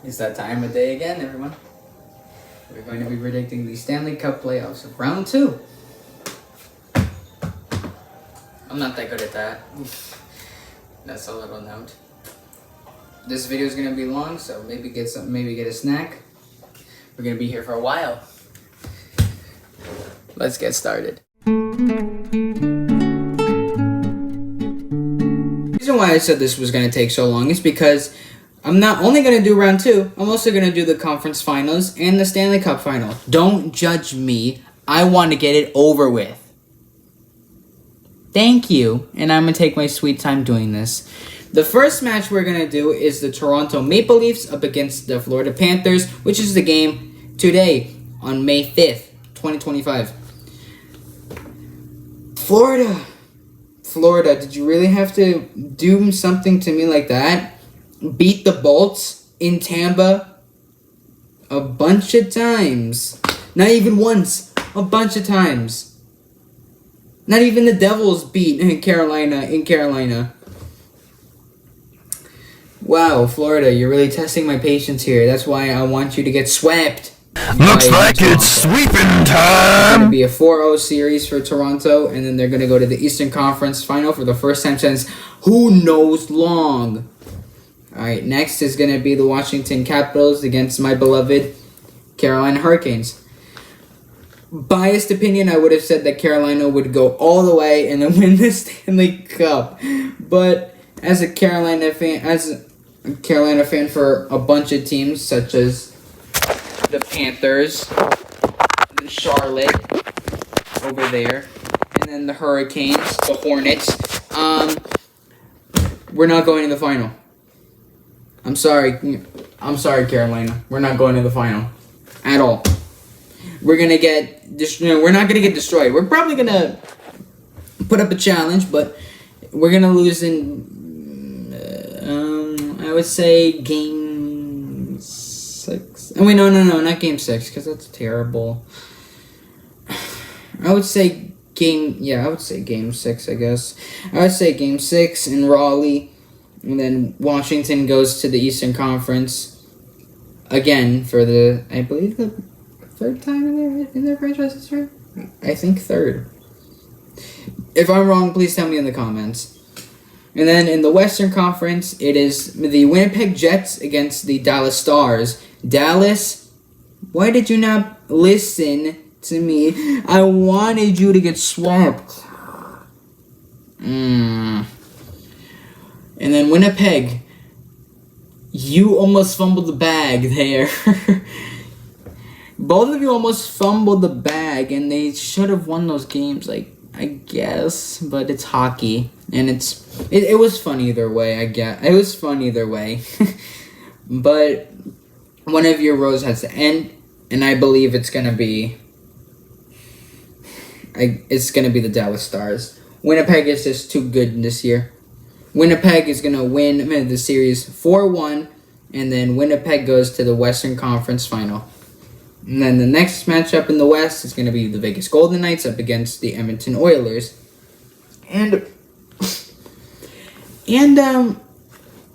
It's that time of day again, everyone. We're going to be predicting the Stanley Cup playoffs of round 2. I'm not that good at that. That's a little note. This video is going to be long, so maybe get a snack. We're going to be here for a while. Let's get started. The reason why I said this was going to take so long is because I'm not only going to do round 2, I'm also going to do the conference finals and the Stanley Cup final. Don't judge me. I want to get it over with. Thank you. And I'm going to take my sweet time doing this. The first match we're going to do is the Toronto Maple Leafs up against the Florida Panthers, which is the game today on May 5th, 2025. Florida, did you really have to do something to me like that? Beat the Bolts in Tampa a bunch of times. Not even once. A bunch of times. Not even the Devils beat in Carolina. Wow, Florida, you're really testing my patience here. That's why I want you to get swept. Looks like it's sweeping time! It's going to be a 4-0 series for Toronto, and then they're going to go to the Eastern Conference Final for the first time since who knows long. Alright, next is going to be the Washington Capitals against my beloved Carolina Hurricanes. Biased opinion, I would have said that Carolina would go all the way and then win the Stanley Cup. But as a Carolina fan for a bunch of teams such as the Panthers, the Charlotte over there, and then the Hurricanes, the Hornets, we're not going to the final. I'm sorry, Carolina. We're not going to the final at all. We're gonna get we're not gonna get destroyed. We're probably gonna put up a challenge, but we're gonna lose in I would say game 6. Oh wait, no, not game 6 because that's terrible. I would say game 6. I guess I would say game 6 in Raleigh. And then Washington goes to the Eastern Conference again for I believe the third time in their franchise history. I think third. If I'm wrong, please tell me in the comments. And then in the Western Conference, it is the Winnipeg Jets against the Dallas Stars. Dallas, why did you not listen to me? I wanted you to get swept. And then Winnipeg, you almost fumbled the bag there. Both of you almost fumbled the bag, and they should have won those games, I guess. But it's hockey, and it was fun either way, I guess. It was fun either way. But one of your rows has to end, and I believe it's gonna be the Dallas Stars. Winnipeg is just too good this year. Winnipeg is going to win the series 4-1, and then Winnipeg goes to the Western Conference Final. And then the next matchup in the West is going to be the Vegas Golden Knights up against the Edmonton Oilers. And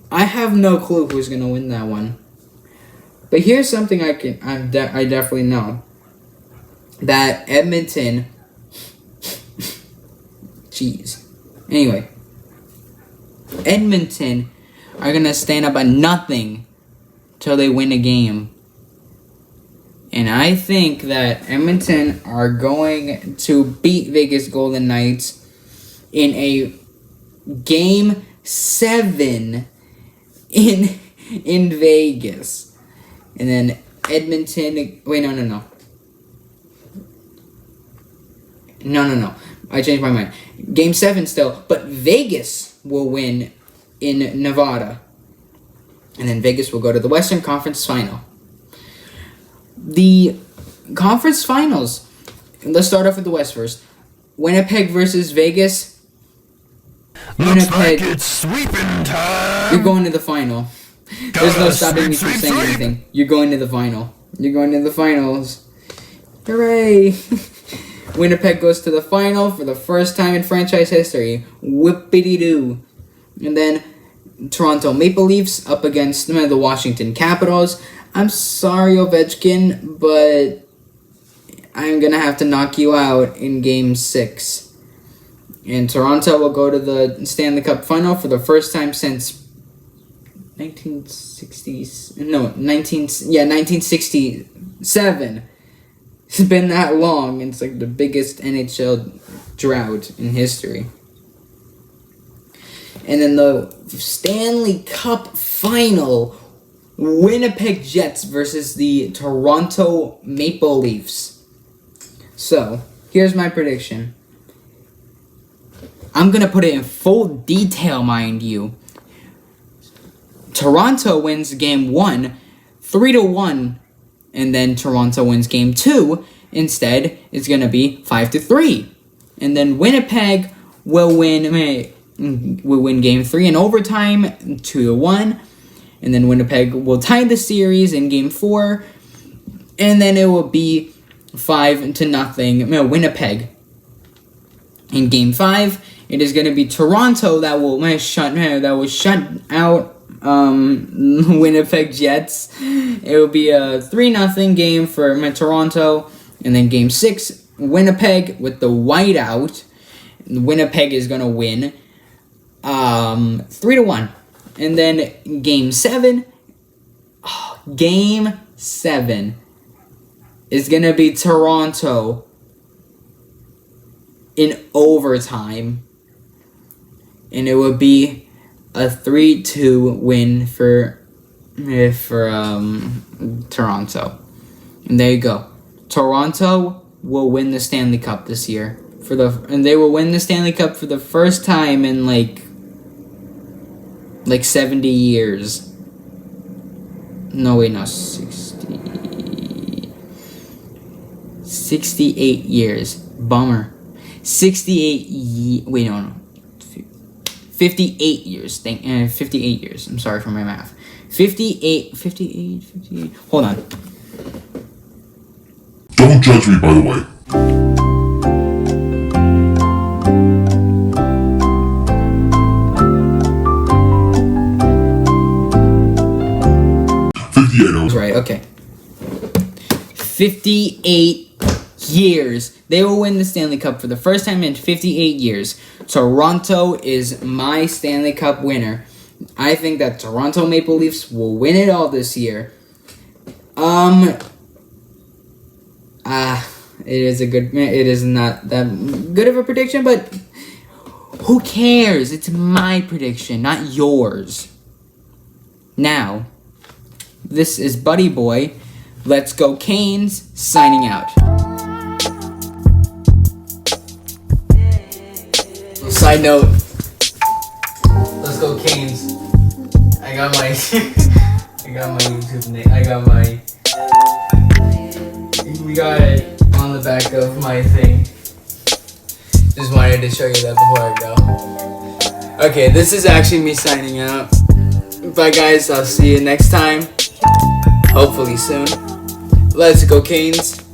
I have no clue who's going to win that one. But here's something I definitely know. That Edmonton... Jeez. Anyway. Edmonton are going to stand up at nothing till they win a game. And I think that Edmonton are going to beat Vegas Golden Knights in a game 7 in Vegas. And then Edmonton... Wait, no. No. I changed my mind. Game 7 still, but Vegas will win in Nevada. And then Vegas will go to the Western Conference Final. The conference finals. Let's start off with the West first. Winnipeg versus Vegas. Looks like it's sweeping time! You're going to the final. There's no stopping me from saying anything. You're going to the final. You're going to the finals. Hooray! Winnipeg goes to the final for the first time in franchise history. Whippity-doo. And then Toronto Maple Leafs up against the Washington Capitals. I'm sorry, Ovechkin, but I'm going to have to knock you out in Game 6. And Toronto will go to the Stanley Cup final for the first time since 1967. It's been that long. It's like the biggest NHL drought in history. And then the Stanley Cup final, Winnipeg Jets versus the Toronto Maple Leafs. So, here's my prediction. I'm going to put it in full detail, mind you. Toronto wins Game 1, 3-1. And then Toronto wins Game 2. Instead, it's going to be 5-3. And then Winnipeg will win Game 3 in overtime, 2-1. And then Winnipeg will tie the series in Game 4. And then it will be 5-0 Winnipeg. In Game 5, it is going to be Toronto that will shut out Winnipeg Jets. It will be a 3-0 game for Toronto. And then Game 6, Winnipeg with the whiteout. Winnipeg is going to win 3-1. And then Game 7 is going to be Toronto in overtime. And it will be a 3-2 win for Toronto. And there you go. Toronto will win the Stanley Cup this year. And they will win the Stanley Cup for the first time in like 70 years. No, wait, no, 68 years. Bummer. 58 years. 58 years. I'm sorry for my math. 58. Hold on. Don't judge me, by the way. Right, okay. 58 years. They will win the Stanley Cup for the first time in 58 years. Toronto is my Stanley Cup winner. I think that Toronto Maple Leafs will win it all this year. It is not that good of a prediction, but who cares? It's my prediction, not yours. Now, this is Buddy Boy. Let's go Canes, signing out. Side note, let's go Canes. I got my YouTube name. We got it on the back of my thing. Just wanted to show you that before I go. Okay, this is actually me signing out. Bye guys, I'll see you next time. Hopefully soon. Let's go Canes.